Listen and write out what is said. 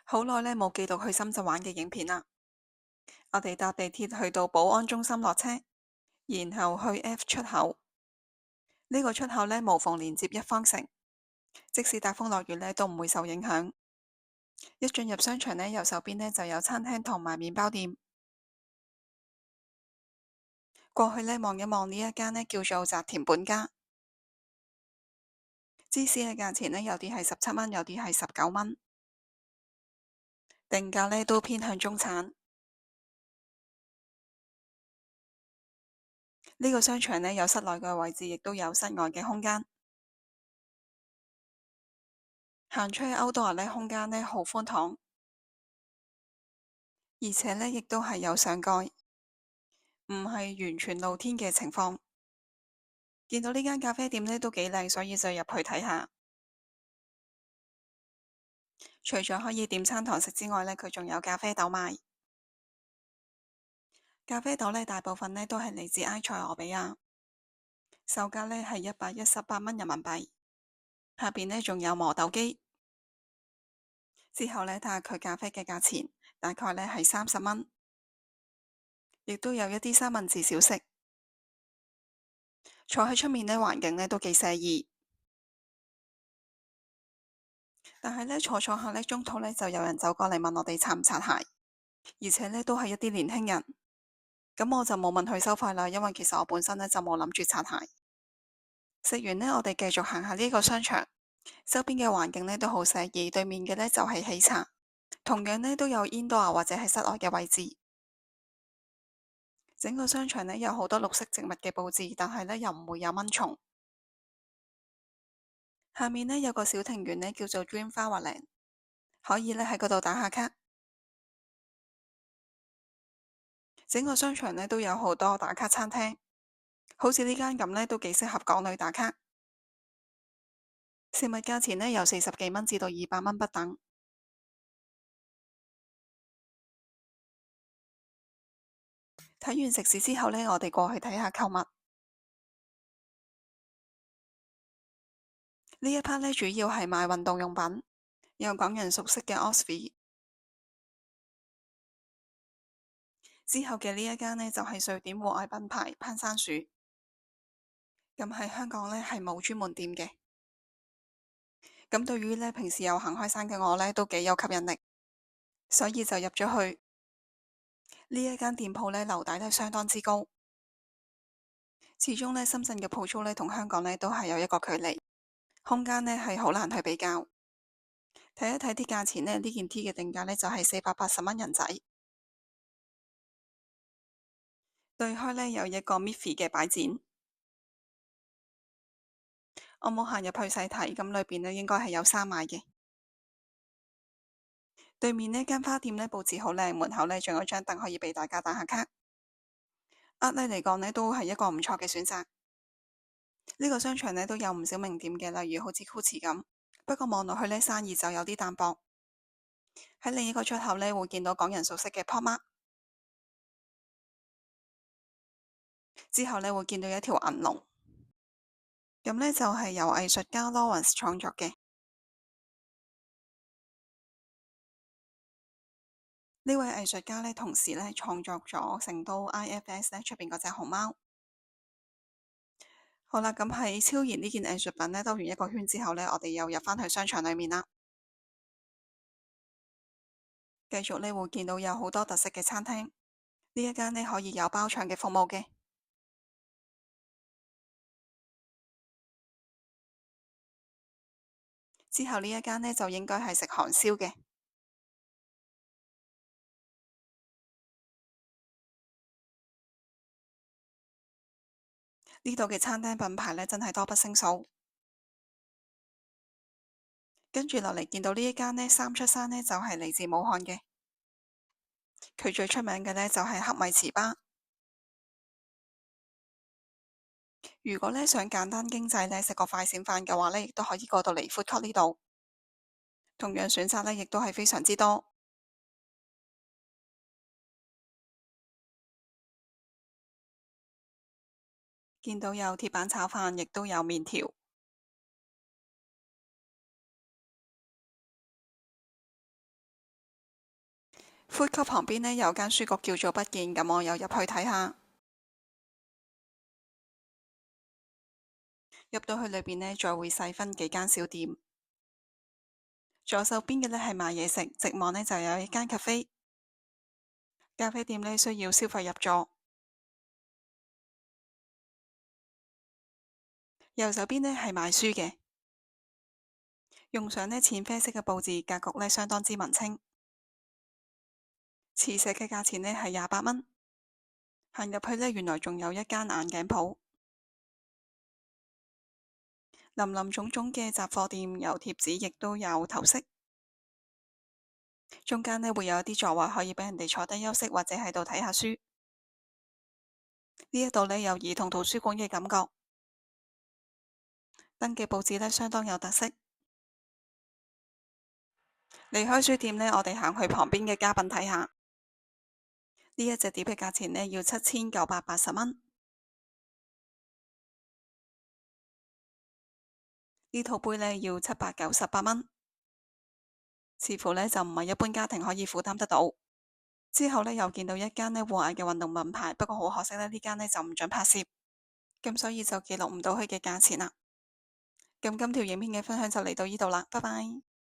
好耐呢冇記錄去深圳玩嘅影片啦。我哋搭地鐵去到寶安中心落車，然後去 F 出口。呢個出口呢無縫連接一方城，即使大風落雨呢都唔會受影響。一進入商場呢，右手邊呢就有餐廳同埋麵包店。過去呢望一望呢一間呢叫做澤田本家。芝士嘅價錢呢，有啲係17蚊，有啲係19蚊，定價呢都偏向中產。呢個商場呢，有室內嘅位置，亦都有室外嘅空間。行出去歐多亞呢，空間呢好寬敞，而且呢亦都係有上蓋，唔係完全露天嘅情況。見到呢間咖啡店呢都幾靚，所以就入去睇下。除咗可以點餐堂食之外呢，佢仲有咖啡豆賣。咖啡豆呢大部分呢都係嚟自埃塞俄比亞，售價呢係118蚊人民幣。下邊呢仲有磨豆機。之後呢睇下佢咖啡嘅價錢，大概呢係30蚊。亦都有一啲三文治小食。坐喺出面呢，環境呢都幾寫意。但係呢，坐下呢，中途呢就有人走過嚟問我哋擦唔擦鞋，而且呢都係一啲年輕人。咁我就冇問佢收費啦，因為其實我本身呢就冇諗住擦鞋。食完呢，我哋繼續行下呢個商場，周邊嘅環境呢都好寫意，對面嘅呢就係喜茶，同樣呢都有 indoor 或者係室外嘅位置。整個商場呢有好多綠色植物嘅佈置，但係呢又唔會有蚊蟲。下面呢有個小庭園呢叫做 Dream Flowerland， 可以呢喺嗰度打下卡。整個商場呢都有好多打卡餐廳，好似呢間咁呢都幾適合港女打卡。食物價錢呢由40幾蚊至到200蚊不等。睇完食肆之後呢，我哋過去睇下購物。呢一 part 呢主要係賣運動用品，有港人熟悉嘅 Osprey。之後嘅呢一間呢就係瑞典戶外品牌攀山鼠，咁喺香港呢係冇專門店嘅。咁對於呢平時有行開山嘅我呢都幾有吸引力，所以就入咗去。呢一間店鋪呢樓底呢相當之高，始終呢深圳嘅鋪租呢同香港呢都係有一個距離，空間呢係好難去比較。睇一睇啲價錢呢，呢件 T 嘅定價呢就係480蚊人仔。對開呢有一個 Miffy 嘅擺展，我冇行入去細睇，咁裏邊呢應該係有衫賣嘅。對面呢間花店呢佈置好靚，門口呢仲有張凳可以俾大家打下卡。額呢嚟講呢都係一個唔錯嘅選擇。呢個商場呢都有唔少名店嘅，例如好似 Gucci 咁，不過望落去呢生意就有啲淡薄。喺另一個出口呢會見到港人熟悉嘅 Pop Mart， 之後呢會見到一條銀龍，咁呢就係由藝術家 Lawrence 創作嘅。呢位藝術家呢同時呢創作咗成都 IFS 呢出邊嗰隻熊貓。好啦，咁喺超然呢件藝術品呢兜完一個圈之後呢，我哋又入返去商場裏面啦。繼續呢會見到有好多特色嘅餐廳，呢一間呢可以有包場嘅服務嘅。之後呢一間呢就應該係食韓燒嘅。呢度嘅餐廳品牌呢真係多不勝數。跟住落嚟見到呢一間呢三出山呢就係嚟自武漢嘅，佢最出名嘅呢就係黑米糍粑。如果呢想簡單經濟呢食個快閃飯嘅話呢，亦都可以過到嚟 Food Court 呢度，同樣選擇呢亦都係非常之多。見到有鐵板炒飯，亦都有麵條。呼吸旁邊呢有間書局叫做不見，咁我又入去睇下。入到去裏邊呢，再會細分幾間小店。左手邊嘅呢係賣嘢食，直望呢就有一間咖啡。咖啡店呢需要消費入座。右手邊呢係賣書嘅，用上呢淺啡色嘅佈置，格局呢相當之文青。磁石嘅價錢呢係28蚊。行入去呢，原來仲有一間眼鏡鋪。林林總總嘅雜貨店，有貼紙，亦都有頭飾。中間呢會有一啲座位可以俾人哋坐低休息，或者喺度睇下書。呢一度呢有兒童圖書館嘅感覺。燈嘅佈置呢相當有特色。離開書店呢，我哋行去旁邊嘅家品睇下。呢一隻碟嘅價錢呢要7980蚊。呢套杯呢要798蚊。似乎呢就唔係一般家庭可以負擔得到。之後呢又見到一間呢戶外嘅運動品牌，不過好可惜呢間呢就唔准拍攝，咁所以就記錄唔到佢嘅價錢啦。咁今條影片嘅分享就嚟到呢度啦，拜拜。